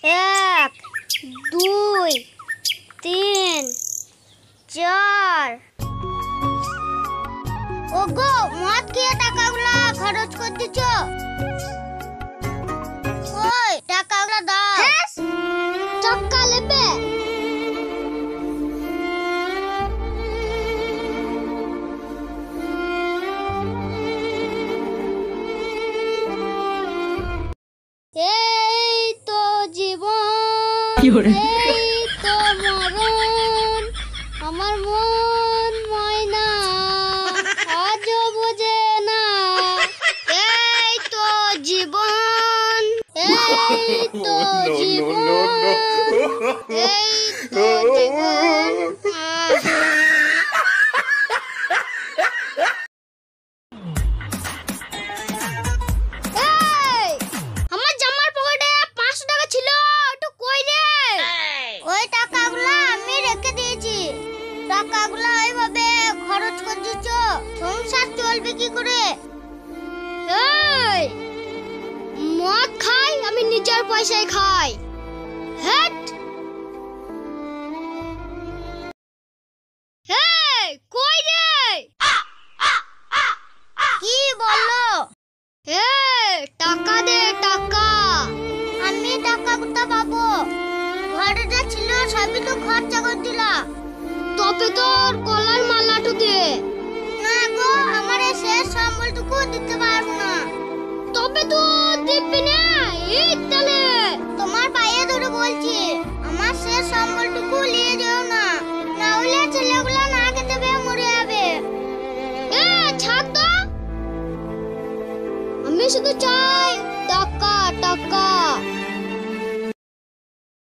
1 2 3 4 ওগো মদ খেয়ে টাকাগুলা খরচ করতেছ ওই টাকাগুলা দাও টাকা নেবে এই তো জীবন এই তো মরণ আমার মন ময়না আজও বোঝে না এই তো জীবন এই তো জীবন এই তো জীবন টাকাগুলো এইভাবে খরচ করছিস সংসার চলবে কি করে এই মদ খাই আমি নিজের পয়সায় খাই হেট এই কই রে কি বললো এই টাকা দে টাকা আমি টাকা কোথা পাবো ঘরে যা ছিল সবই তো খরচা করে দিলা তবে তোর কলার মালাটু দে না গো আমার শেষ সম্বলটুকু দিতে পারবো না তবে তো দিবি না এই তাহলে তোমার পায়ে ধরে বলছি আমার শেষ সম্বলটুকু নিয়ে যাও না না হলে ছেলেগুলো না খেতে পেয়ে মরে যাবে ছাড় তো আমি শুধু চাই